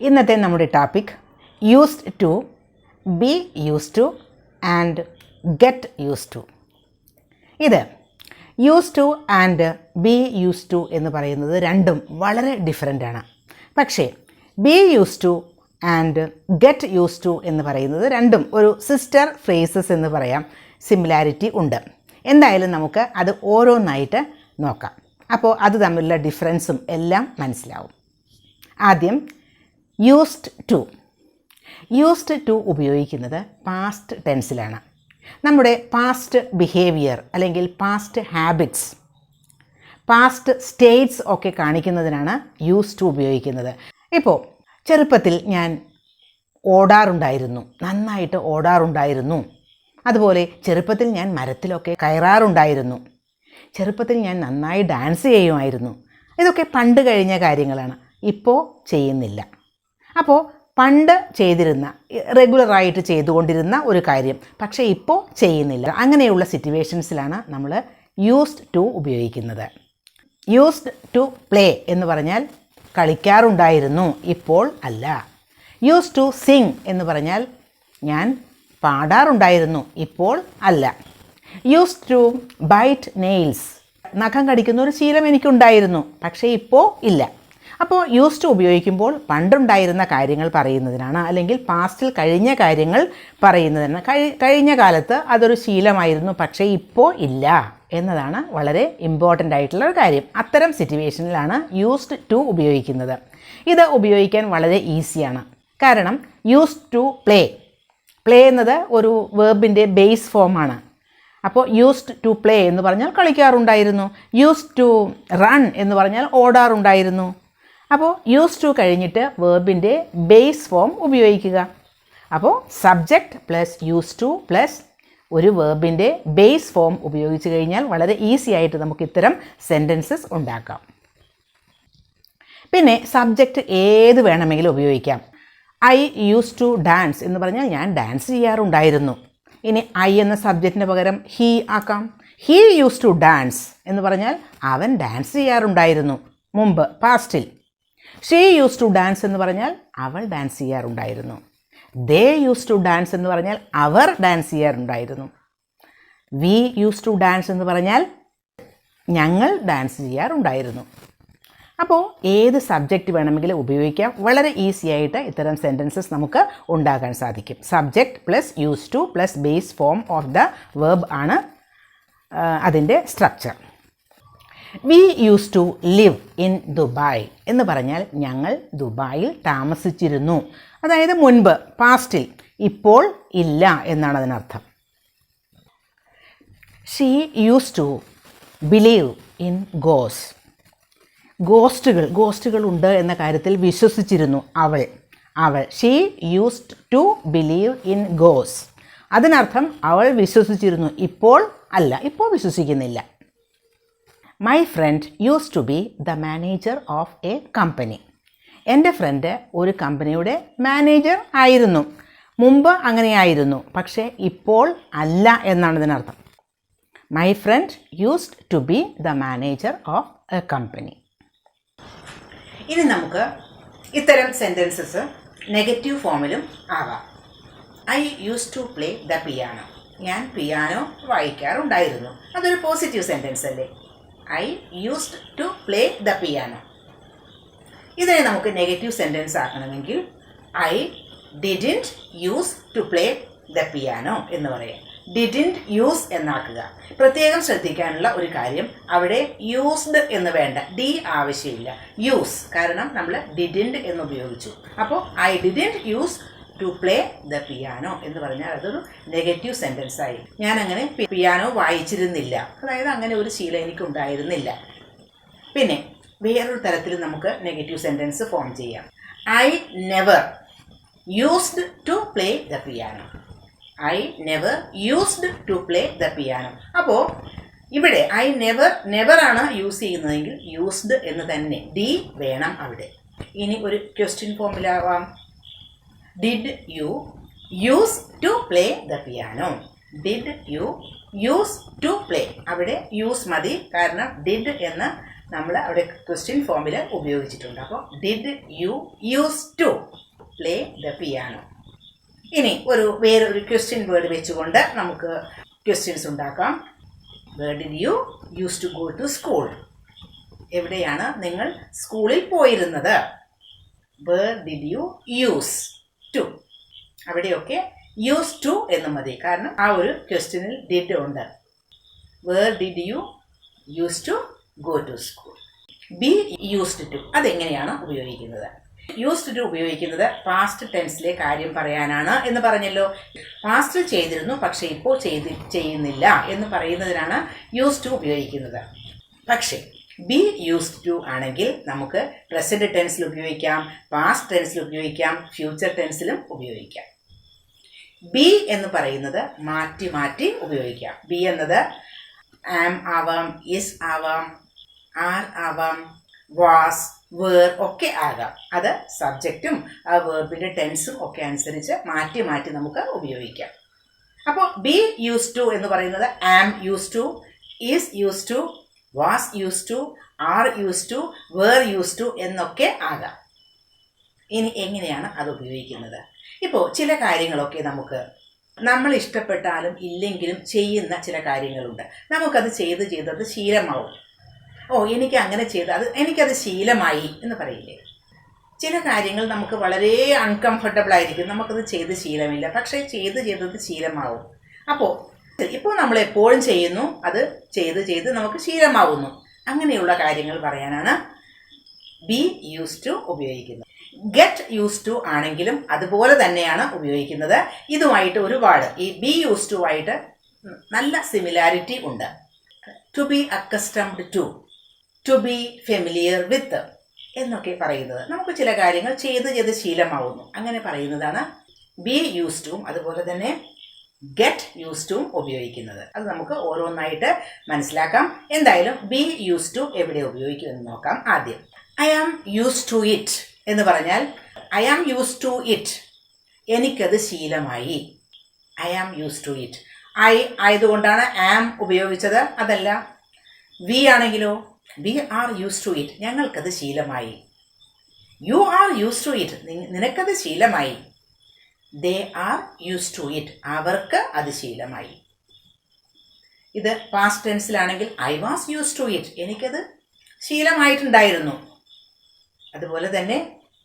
ഇന്നത്തെ നമ്മുടെ topic used to, be used to and get used to. ഇത് used to and be used to എന്ന് പറയുന്നത് രണ്ടും വളരെ ഡിഫറൻ്റ് ആണ്. പക്ഷേ be used to and get used to എന്ന് പറയുന്നത് രണ്ടും ഒരു സിസ്റ്റർ ഫ്രേസസ് എന്ന് പറയാം, സിമിലാരിറ്റി ഉണ്ട്. എന്തായാലും നമുക്ക് അത് ഓരോന്നായിട്ട് നോക്കാം. അപ്പോൾ അത് തമ്മിലുള്ള ഡിഫറൻസും എല്ലാം മനസ്സിലാവും. ആദ്യം യൂസ്ഡ് ടു. യൂസ്ഡ് ടു ഉപയോഗിക്കുന്നത് പാസ്റ്റ് ടെൻസിലാണ്. നമ്മുടെ പാസ്റ്റ് ബിഹേവിയർ അല്ലെങ്കിൽ പാസ്റ്റ് ഹാബിറ്റ്സ്, പാസ്റ്റ് സ്റ്റേറ്റ്സ് ഒക്കെ കാണിക്കുന്നതിനാണ് യൂസ്ഡ് ടു ഉപയോഗിക്കുന്നത്. ഇപ്പോൾ ചെറുപ്പത്തിൽ ഞാൻ ഓടാറുണ്ടായിരുന്നു, നന്നായിട്ട് ഓടാറുണ്ടായിരുന്നു. അതുപോലെ ചെറുപ്പത്തിൽ ഞാൻ മരത്തിലൊക്കെ കയറാറുണ്ടായിരുന്നു. ചെറുപ്പത്തിൽ ഞാൻ നന്നായി ഡാൻസ് ചെയ്യുമായിരുന്നു. ഇതൊക്കെ പണ്ട് കഴിഞ്ഞ കാര്യങ്ങളാണ്, ഇപ്പോൾ ചെയ്യുന്നില്ല. അപ്പോൾ പണ്ട് ചെയ്തിരുന്ന, റെഗുലറായിട്ട് ചെയ്തുകൊണ്ടിരുന്ന ഒരു കാര്യം പക്ഷേ ഇപ്പോൾ ചെയ്യുന്നില്ല. അങ്ങനെയുള്ള സിറ്റുവേഷൻസിലാണ് നമ്മൾ യൂസ്ഡ് ടു ഉപയോഗിക്കുന്നത്. യൂസ്ഡ് ടു പ്ലേ എന്ന് പറഞ്ഞാൽ കളിക്കാറുണ്ടായിരുന്നു, ഇപ്പോൾ അല്ല. യൂസ്ഡ് ടു സിങ് എന്ന് പറഞ്ഞാൽ ഞാൻ പാടാറുണ്ടായിരുന്നു, ഇപ്പോൾ അല്ല. യൂസ്ഡ് ടു ബൈറ്റ് നെയിൽസ്, നഖം കടിക്കുന്ന ഒരു ശീലം എനിക്കുണ്ടായിരുന്നു, പക്ഷേ ഇപ്പോൾ ഇല്ല. അപ്പോൾ യൂസ്ഡ് ടു ഉപയോഗിക്കുമ്പോൾ പണ്ടുണ്ടായിരുന്ന കാര്യങ്ങൾ പറയുന്നതിനാണ്, അല്ലെങ്കിൽ പാസ്റ്റിൽ കഴിഞ്ഞ കാര്യങ്ങൾ പറയുന്നതിനാണ്. കഴിഞ്ഞ കാലത്ത് അതൊരു ശീലമായിരുന്നു, പക്ഷേ ഇപ്പോൾ ഇല്ല എന്നതാണ് വളരെ ഇമ്പോർട്ടൻ്റ് ആയിട്ടുള്ള ഒരു കാര്യം. അത്തരം സിറ്റുവേഷനിലാണ് യൂസ്ഡ് ടു ഉപയോഗിക്കുന്നത്. ഇത് ഉപയോഗിക്കാൻ വളരെ ഈസിയാണ്. കാരണം യൂസ്ഡ് ടു പ്ലേ, പ്ലേ എന്നത് ഒരു വേർബിൻ്റെ ബേസ് ഫോമാണ്. അപ്പോൾ യൂസ്ഡ് ടു പ്ലേ എന്ന് പറഞ്ഞാൽ കളിക്കാറുണ്ടായിരുന്നു. യൂസ്ഡ് ടു റൺ എന്ന് പറഞ്ഞാൽ ഓടാറുണ്ടായിരുന്നു. അപ്പോൾ യൂസ്ഡ് ടു കഴിഞ്ഞിട്ട് വേർബിൻ്റെ ബേസ് ഫോം ഉപയോഗിക്കുക. അപ്പോൾ subject plus used to plus ഒരു വേർബിൻ്റെ ബേസ് ഫോം ഉപയോഗിച്ച് കഴിഞ്ഞാൽ വളരെ ഈസി ആയിട്ട് നമുക്ക് ഇത്തരം സെൻറ്റൻസസ് ഉണ്ടാക്കാം. പിന്നെ സബ്ജക്റ്റ് ഏത് വേണമെങ്കിലും ഉപയോഗിക്കാം. ഐ യൂസ്ഡ് ടു ഡാൻസ് എന്ന് പറഞ്ഞാൽ ഞാൻ ഡാൻസ് ചെയ്യാറുണ്ടായിരുന്നു. ഇനി ഐ എന്ന സബ്ജക്റ്റിന് പകരം ഹീ ആക്കാം. ഹീ യൂസ്ഡ് ടു ഡാൻസ് എന്ന് പറഞ്ഞാൽ അവൻ ഡാൻസ് ചെയ്യാറുണ്ടായിരുന്നു, മുമ്പ് പാസ്റ്റിൽ. ഷീ യൂസ്ഡ് ടു ഡാൻസ് എന്ന് പറഞ്ഞാൽ അവൾ ഡാൻസ് ചെയ്യാറുണ്ടായിരുന്നു. ദേ യൂസ്ഡ് ടു ഡാൻസ് എന്ന് പറഞ്ഞാൽ അവർ ഡാൻസ് ചെയ്യാറുണ്ടായിരുന്നു. വി യൂസ്ഡ് ടു ഡാൻസ് എന്ന് പറഞ്ഞാൽ ഞങ്ങൾ ഡാൻസ് ചെയ്യാറുണ്ടായിരുന്നു. അപ്പോൾ ഏത് സബ്ജക്റ്റ് വേണമെങ്കിലും ഉപയോഗിക്കാം. വളരെ ഈസി ആയിട്ട് ഇത്തരം സെൻറ്റൻസസ് നമുക്ക് ഉണ്ടാക്കാൻ സാധിക്കും. Subject plus used to plus base form of the verb ആണ് അതിൻ്റെ structure. We used to live in Dubai എന്ന് പറഞ്ഞാൽ ഞങ്ങൾ ദുബായിൽ താമസിച്ചിരുന്നു, അതായത് മുൻപ് പാസ്റ്റിൽ. ഇപ്പോൾ ഇല്ല എന്നാണ് അതിനർത്ഥം. She used to believe in ഗോസ്. ഗോസ്റ്റുകൾ ഉണ്ട് എന്ന കാര്യത്തിൽ വിശ്വസിച്ചിരുന്നു അവൾ. She used to believe in ഗോസ്. അതിനർത്ഥം അവൾ വിശ്വസിച്ചിരുന്നു, ഇപ്പോൾ അല്ല, ഇപ്പോൾ വിശ്വസിക്കുന്നില്ല. My friend used to be the manager of a company. എൻ്റെ ഫ്രണ്ട് ഒരു കമ്പനിയുടെ മാനേജർ ആയിരുന്നു, മുമ്പ് അങ്ങനെയായിരുന്നു, പക്ഷേ ഇപ്പോൾ അല്ല എന്നാണ് ഇതിനർത്ഥം. My friend used to be the manager of a company. ഇനി നമുക്ക് ഇത്തരം സെൻറ്റൻസസ് നെഗറ്റീവ് ഫോമിലും ആവാം. I used to play the piano. ഞാൻ പിയാനോ വായിക്കാറുണ്ടായിരുന്നു. അതൊരു പോസിറ്റീവ് സെൻറ്റൻസ് അല്ലേ? I used to play the piano. ഇതിനെ നമുക്ക് നെഗറ്റീവ് സെൻറ്റൻസ് ആക്കണമെങ്കിൽ I didn't use to play the piano എന്ന് പറയാം. ഡിഡിൻറ്റ് യൂസ് എന്നാക്കുക. പ്രത്യേകം ശ്രദ്ധിക്കാനുള്ള ഒരു കാര്യം, അവിടെ യൂസ്ഡ് എന്ന് വേണ്ട, ഡി ആവശ്യമില്ല, യൂസ്. കാരണം നമ്മൾ ഡിഡിൻറ്റ് എന്ന് ഉപയോഗിച്ചു. അപ്പോൾ I didn't use to play the piano എന്ന് പറഞ്ഞാൽ അതൊരു നെഗറ്റീവ് സെൻറ്റൻസ് ആയി. ഞാൻ അങ്ങനെ പിയാനോ വായിച്ചിരുന്നില്ല, അതായത് അങ്ങനെ ഒരു ശീലം എനിക്കുണ്ടായിരുന്നില്ല. പിന്നെ വേറൊരു തരത്തിൽ നമുക്ക് നെഗറ്റീവ് സെൻറ്റൻസ് ഫോം ചെയ്യാം. I never used to play the piano. I never used to play the piano. അപ്പോൾ ഇവിടെ ഐ നെവർ ആണ് യൂസ് ചെയ്യുന്നതെങ്കിൽ യൂസ്ഡ് എന്ന് തന്നെ, ഡി വേണം അവിടെ. ഇനി ഒരു ക്വസ്റ്റ്യൻ ഫോമിലാവാം. Did you use to play the piano? Did you use to play? അവിടെ യൂസ് മതി, കാരണം ഡിഡ് എന്ന നമ്മൾ അവിടെ ക്വസ്റ്റ്യൻ ഫോമിൽ ഉപയോഗിച്ചിട്ടുണ്ട്. അപ്പോൾ did you use to play the piano. ഇനി വേറൊരു ക്വസ്റ്റ്യൻ വേർഡ് വെച്ചുകൊണ്ട് നമുക്ക് ക്വസ്റ്റ്യൻസ് ഉണ്ടാക്കാം. Where did you use to go to school? എവിടെയാണ് നിങ്ങൾ സ്കൂളിൽ പോയിരുന്നത്? Where did you use to? അവിടെയൊക്കെ യൂസ് ടു എന്ന് മതി, കാരണം ആ ഒരു ക്വസ്റ്റ്യനിൽ ഡിഡ് ഉണ്ട്. Where did you use to go to school? Be used to അതെങ്ങനെയാണ് ഉപയോഗിക്കുന്നത്? യൂസ്ഡ് ടു ഉപയോഗിക്കുന്നത് പാസ്റ്റ് ടെൻസിലെ കാര്യം പറയാനാണ് എന്ന് പറഞ്ഞല്ലോ. പാസ്റ്റ് ചെയ്തിരുന്നു പക്ഷേ ഇപ്പോൾ ചെയ്യുന്നില്ല എന്ന് പറയുന്നതിനാണ് യൂസ് ടു ഉപയോഗിക്കുന്നത്. പക്ഷേ ബി യൂസ്ഡ് ടു ആണെങ്കിൽ നമുക്ക് പ്രസന്റ് ടെൻസിൽ ഉപയോഗിക്കാം, പാസ്റ്റ് ടെൻസിൽ ഉപയോഗിക്കാം, ഫ്യൂച്ചർ ടെൻസിലും ഉപയോഗിക്കാം. ബി എന്ന് പറയുന്നത് മാറ്റി മാറ്റി ഉപയോഗിക്കാം. ബി എന്നത് ആം ആവാം, ഇസ് ആവാം, ആർ ആവാം, വാസ്, വേർ ഒക്കെ ആകാം. അത് സബ്ജക്റ്റും ആ വേർബിൻ്റെ ടെൻസും ഒക്കെ അനുസരിച്ച് മാറ്റി മാറ്റി നമുക്ക് ഉപയോഗിക്കാം. അപ്പോൾ ബി യൂസ് ടു എന്ന് പറയുന്നത് am use to, is use to, was use to, are use to, were use to എന്നൊക്കെ ആകാം. ഇനി എങ്ങനെയാണ് അത് ഉപയോഗിക്കുന്നത്? ഇപ്പോൾ ചില കാര്യങ്ങളൊക്കെ നമ്മൾ ഇഷ്ടപ്പെട്ടാലും ഇല്ലെങ്കിലും ചെയ്യുന്ന ചില കാര്യങ്ങളുണ്ട്. നമുക്കത് ചെയ്തത് ശീലമാവും. എനിക്ക് അങ്ങനെ എനിക്കത് ശീലമായി എന്ന് പറയില്ലേ? ചില കാര്യങ്ങൾ നമുക്ക് വളരെ അൺകംഫർട്ടബിൾ ആയിരിക്കും, നമുക്കത് ചെയ്ത് ശീലമില്ല, പക്ഷേ ചെയ്തത് ശീലമാവും. ഇപ്പോൾ നമ്മൾ എപ്പോഴും ചെയ്യുന്നു, അത് ചെയ്ത് നമുക്ക് ശീലമാവുന്നു. അങ്ങനെയുള്ള കാര്യങ്ങൾ പറയാനാണ് ബി യൂസ് ടു ഉപയോഗിക്കുന്നത്. ഗെറ്റ് യൂസ് ടു ആണെങ്കിലും അതുപോലെ തന്നെയാണ് ഉപയോഗിക്കുന്നത്. ഇതുമായിട്ട് ഒരുപാട് ഈ ബി യൂസ് ടു ആയിട്ട് നല്ല സിമിലാരിറ്റി ഉണ്ട്. To be accustomed to, to be familiar with എന്നൊക്കെ പറയുന്നത് നമുക്ക് ചില കാര്യങ്ങൾ ചെയ്ത് ശീലമാവുന്നു. അങ്ങനെ പറയുന്നതാണ് ബി യൂസ് ടുവും അതുപോലെ തന്നെ ഗെറ്റ് യൂസ് ടുവും ഉപയോഗിക്കുന്നത്. അത് നമുക്ക് ഓരോന്നായിട്ട് മനസ്സിലാക്കാം. എന്തായാലും ബി യൂസ് ടു എവിടെ ഉപയോഗിക്കുമെന്ന് നോക്കാം. ആദ്യം I am use to it എന്ന് പറഞ്ഞാൽ I am use to it, എനിക്കത് ശീലമായി. I am use to it. I ആയതുകൊണ്ടാണ് ആം ഉപയോഗിച്ചത്, അതല്ല. വി ആണെങ്കിലോ we are use to it, ഞങ്ങൾക്കത് ശീലമായി. You are use to it, നിനക്കത് ശീലമായി. They are use to it, അവർക്ക് അത് ശീലമായി. ഇത് പാസ്റ്റ് ടെൻസിലാണെങ്കിൽ I was use to it, എനിക്കത് ശീലമായിട്ടുണ്ടായിരുന്നു. അതുപോലെ തന്നെ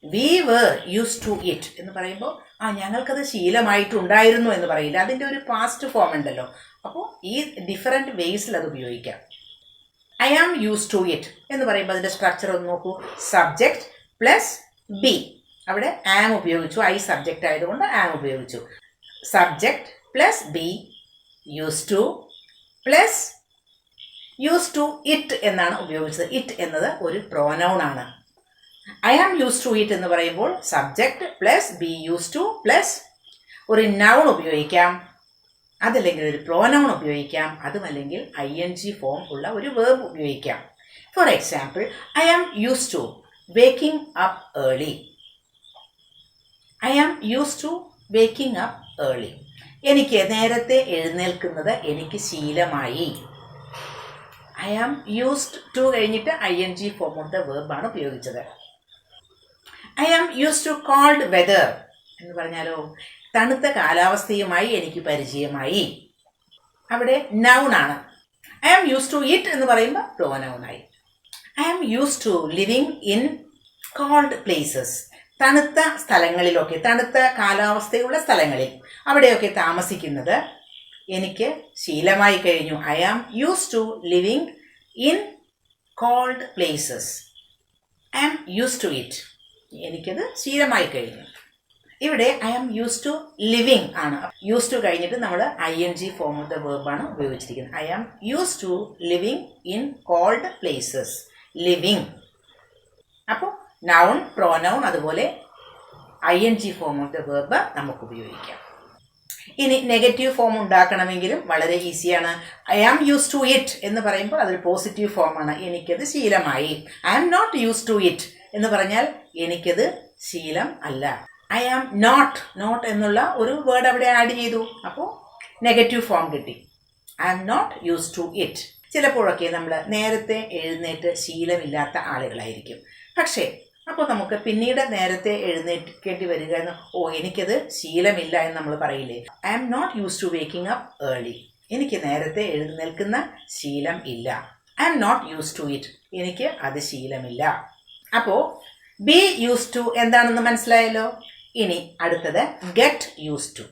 we were use to it എന്ന് പറയുമ്പോൾ ഞങ്ങൾക്കത് ശീലമായിട്ടുണ്ടായിരുന്നു എന്ന് പറയില്ല, അതിൻ്റെ ഒരു പാസ്റ്റ് ഫോം ഉണ്ടല്ലോ. അപ്പോൾ ഈ ഡിഫറെൻറ്റ് വേസിൽ അത് ഉപയോഗിക്കാം. I am use to it എന്ന് പറയുമ്പോൾ അതിൻ്റെ സ്ട്രക്ചർ ഒന്ന് നോക്കൂ. സബ്ജക്റ്റ് പ്ലസ് ബി, അവിടെ ആം ഉപയോഗിച്ചു, ഐ സബ്ജക്റ്റ് ആയതുകൊണ്ട് ആം ഉപയോഗിച്ചു. Subject plus be use to plus use to it എന്നാണ് ഉപയോഗിച്ചത്. ഇറ്റ് എന്നത് ഒരു പ്രോനൗൺ ആണ്. I am use to it എന്ന് പറയുമ്പോൾ subject plus be use to plus ഒരു നൗൺ ഉപയോഗിക്കാം, അതല്ലെങ്കിൽ ഒരു പ്രോനൗൺ ഉപയോഗിക്കാം, അതുമല്ലെങ്കിൽ ING ഫോം ഉള്ള ഒരു വേർബ് ഉപയോഗിക്കാം. For example, I am use to waking up early. I am use to waking up early, എനിക്ക് നേരത്തെ എഴുന്നേൽക്കുന്നത് എനിക്ക് ശീലമായി. ഐ ആം യൂസ്ഡ് ടു കഴിഞ്ഞിട്ട് ING ഫോം ഓഫ് ദ വേർബാണ് ഉപയോഗിച്ചത്. I am use to cold weather എന്ന് പറഞ്ഞാലോ തണുത്ത കാലാവസ്ഥയുമായി എനിക്ക് പരിചയമായി. അവിടെ നൗൺ ആണ്. I am use to it എന്ന് പറയുമ്പോൾ പ്രോനൗണായി. I am use to living in cold places, തണുത്ത സ്ഥലങ്ങളിലൊക്കെ, തണുത്ത കാലാവസ്ഥയുള്ള സ്ഥലങ്ങളിൽ അവിടെയൊക്കെ താമസിക്കുന്നത് എനിക്ക് ശീലമായി കഴിഞ്ഞു. I am use to living in cold places. I am use to it, എനിക്കത് ശീലമായി കഴിഞ്ഞു. ഇവിടെ I am use to living ആണ്. യൂസ് ടു കഴിഞ്ഞിട്ട് നമ്മൾ ING ഫോം ഓഫ് ദ വേർബാണ് ഉപയോഗിച്ചിരിക്കുന്നത്. I am use to living in cold places. Living, അപ്പോൾ നൗൺ, പ്രോനൗൺ, അതുപോലെ ING form of the verb നമുക്ക് ഉപയോഗിക്കാം. ഇനി നെഗറ്റീവ് ഫോം ഉണ്ടാക്കണമെങ്കിലും വളരെ ഈസിയാണ്. I am use to it എന്ന് പറയുമ്പോൾ അതൊരു പോസിറ്റീവ് ഫോമാണ്, എനിക്കത് ശീലമായി. I am not use to it എന്ന് പറഞ്ഞാൽ എനിക്കത് ശീലം അല്ല. ഐ ആം നോട്ട് എന്നുള്ള ഒരു വേർഡ് അവിടെ ആഡ് ചെയ്തു, അപ്പോൾ നെഗറ്റീവ് ഫോം കിട്ടി. I am not use to it. ചിലപ്പോഴൊക്കെ നമ്മൾ നേരത്തെ എഴുന്നേറ്റ് ശീലമില്ലാത്ത ആളുകളായിരിക്കും. പക്ഷേ അപ്പോൾ നമുക്ക് പിന്നീട് നേരത്തെ എഴുന്നേൽക്കേണ്ടി വരിക എന്ന് എനിക്കത് ശീലമില്ല എന്ന് നമ്മൾ പറയില്ലേ. I am not use to waking up early. എനിക്ക് നേരത്തെ എഴുന്നേൽക്കുന്ന ശീലം ഇല്ല. I am not use to it. എനിക്ക് അത് ശീലമില്ല. അപ്പോൾ ബി യൂസ് ടു എന്താണെന്ന് മനസ്സിലായല്ലോ. ഇനി അടുത്തത് get use to.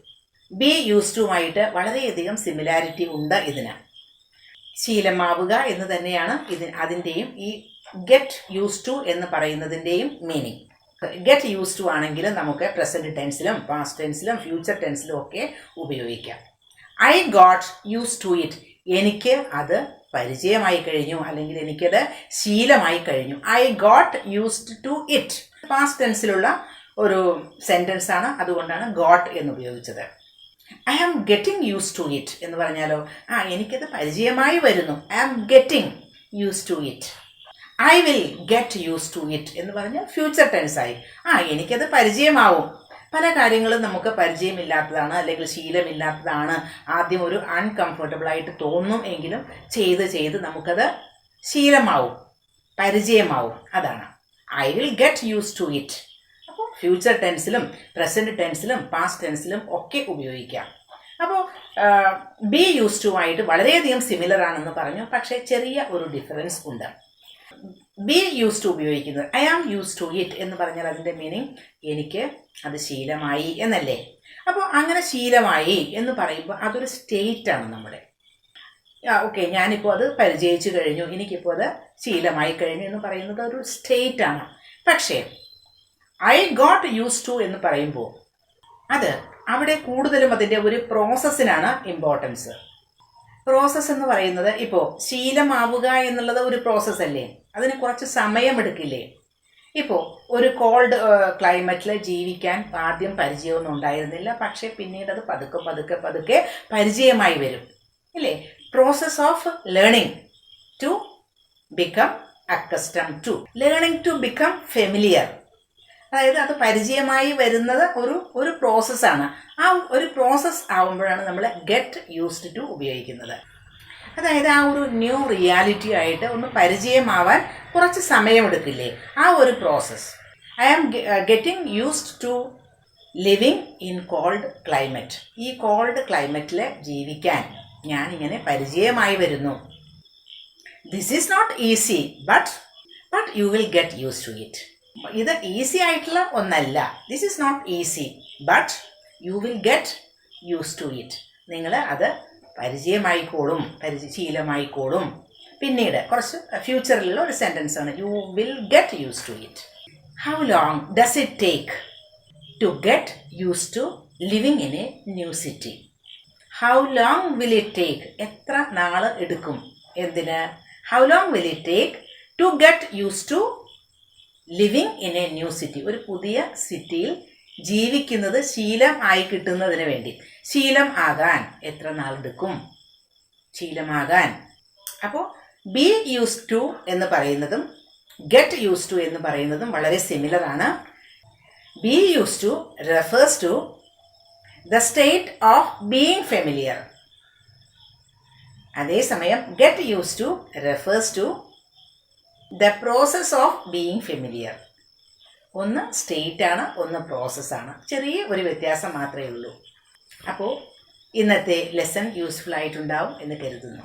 Be use ടുമായിട്ട് വളരെയധികം സിമിലാരിറ്റി ഉണ്ട്. ഇതിന് ശീലമാവുക എന്ന് തന്നെയാണ് അതിൻ്റെയും ഈ ഗെറ്റ് യൂസ് ടു എന്ന് പറയുന്നതിൻ്റെയും മീനിങ്. ഗെറ്റ് യൂസ് ടു ആണെങ്കിൽ നമുക്ക് പ്രസൻറ്റ് ടെൻസിലും പാസ്റ്റ് ടെൻസിലും ഫ്യൂച്ചർ ടെൻസിലും ഒക്കെ ഉപയോഗിക്കാം. I got use to it. എനിക്ക് അത് പരിചയമായി കഴിഞ്ഞു, അല്ലെങ്കിൽ എനിക്കത് ശീലമായി കഴിഞ്ഞു. I got used to it past ടെൻസിലുള്ള ഒരു സെൻറ്റൻസ് ആണ്, അതുകൊണ്ടാണ് ഗോട്ട് എന്ന് ഉപയോഗിച്ചത്. I am getting use to it എന്ന് പറഞ്ഞാലോ, എനിക്കത് പരിചയമായി വരുന്നു. I am getting use to it. I will get use to it എന്ന് പറഞ്ഞാൽ ഫ്യൂച്ചർ ടെൻസായി. എനിക്കത് പരിചയമാവും. പല കാര്യങ്ങളും നമുക്ക് പരിചയമില്ലാത്തതാണ്, അല്ലെങ്കിൽ ശീലമില്ലാത്തതാണ്. ആദ്യം ഒരു അൺകംഫർട്ടബിൾ ആയിട്ട് തോന്നും, എങ്കിലും ചെയ്ത് ചെയ്ത് നമുക്കത് ശീലമാവും, പരിചയമാവും. അതാണ് I will get use to it. അപ്പോൾ ഫ്യൂച്ചർ ടെൻസിലും പ്രസൻറ്റ് ടെൻസിലും പാസ്റ്റ് ടെൻസിലും ഒക്കെ ഉപയോഗിക്കാം. അപ്പോൾ ബി യൂസ് ടു ആയിട്ട് വളരെയധികം സിമിലർ ആണെന്ന് പറഞ്ഞു, പക്ഷേ ചെറിയ ഒരു ഡിഫറൻസ് ഉണ്ട്. ബി യൂസ് ടു ഉപയോഗിക്കുന്നത് I am use to it എന്ന് പറഞ്ഞാൽ അതിൻ്റെ മീനിങ് എനിക്ക് അത് ശീലമായി എന്നല്ലേ. അപ്പോൾ അങ്ങനെ ശീലമായി എന്ന് പറയുമ്പോൾ അതൊരു സ്റ്റേറ്റാണ് നമ്മുടെ. ഓക്കെ, ഞാനിപ്പോൾ അത് പരിചയിച്ചു കഴിഞ്ഞു, എനിക്കിപ്പോൾ അത് ശീലമായി കഴിഞ്ഞു എന്ന് പറയുന്നത് ഒരു സ്റ്റേറ്റാണ്. പക്ഷേ ഐ ഗോട്ട് യൂസ് ടു എന്ന് പറയുമ്പോൾ അത് അവിടെ കൂടുതലും അതിൻ്റെ ഒരു പ്രോസസ്സിനാണ് ഇമ്പോർട്ടൻസ്. പ്രോസസ്സ് എന്ന് പറയുന്നത് ഇപ്പോൾ ശീലമാവുക എന്നുള്ളത് ഒരു പ്രോസസ്സല്ലേ, അതിന് കുറച്ച് സമയമെടുക്കില്ലേ. ഇപ്പോൾ ഒരു കോൾഡ് ക്ലൈമറ്റിൽ ജീവിക്കാൻ ആദ്യം പരിചയമൊന്നും ഉണ്ടായിരുന്നില്ല, പക്ഷേ പിന്നീട് അത് പതുക്കെ പതുക്കെ പതുക്കെ പരിചയമായി വരും ഇല്ലേ. Process of learning to become accustomed to, learning to become familiar. അതായത് അത് പരിചയമായി വരുന്നത് ഒരു പ്രോസസ്സാണ്. ആ ഒരു പ്രോസസ്സ് ആവുമ്പോഴാണ് നമ്മൾ ഗെറ്റ് യൂസ്ഡ് ടു ഉപയോഗിക്കുന്നത്. അതായത് ആ ഒരു ന്യൂ റിയാലിറ്റി ആയിട്ട് ഒന്ന് പരിചയമാവാൻ കുറച്ച് സമയമെടുക്കില്ലേ, ആ ഒരു process. I am getting used to living in cold climate. ഈ കോൾഡ് ക്ലൈമറ്റിൽ ജീവിക്കാൻ ഞാനിങ്ങനെ പരിചയമായി വരുന്നു. This is not easy, but you will get use to it. ഇത് ഈസി ആയിട്ടുള്ള ഒന്നല്ല. This is not easy, but you will get use to it. നിങ്ങൾ അത് പരിചയമായിക്കോളും, ശീലമായിക്കോളും. പിന്നീട് കുറച്ച് ഫ്യൂച്ചറിലുള്ള ഒരു സെൻറ്റൻസ് ആണ്. You will get use to it. How long does it take to get use to living in a new city? How long will it take? എത്ര നാൾ എടുക്കും? എന്തിന്? How long will it take to get use to living in a new city? ഒരു പുതിയ സിറ്റിയിൽ ജീവിക്കുന്നത് ശീലം ആയി കിട്ടുന്നതിന് വേണ്ടി. ശീലം ആകാൻ എത്ര നാളെടുക്കും? ശീലമാകാൻ. അപ്പോൾ ബി യൂസ് ടു എന്ന് പറയുന്നതും ഗെറ്റ് യൂസ് ടു എന്ന് പറയുന്നതും വളരെ സിമിലർ ആണ്. Be use to refers to the state of being familiar. അതേസമയം get use to refers to the process of being familiar. ഒന്ന് സ്റ്റേറ്റ് ആണ്, ഒന്ന് പ്രോസസ്സാണ്. ചെറിയ ഒരു വ്യത്യാസം മാത്രമേ ഉള്ളൂ. അപ്പോൾ ഇന്നത്തെ ലെസൺ യൂസ്ഫുൾ ആയിട്ടുണ്ടാവും എന്ന് കരുതുന്നു.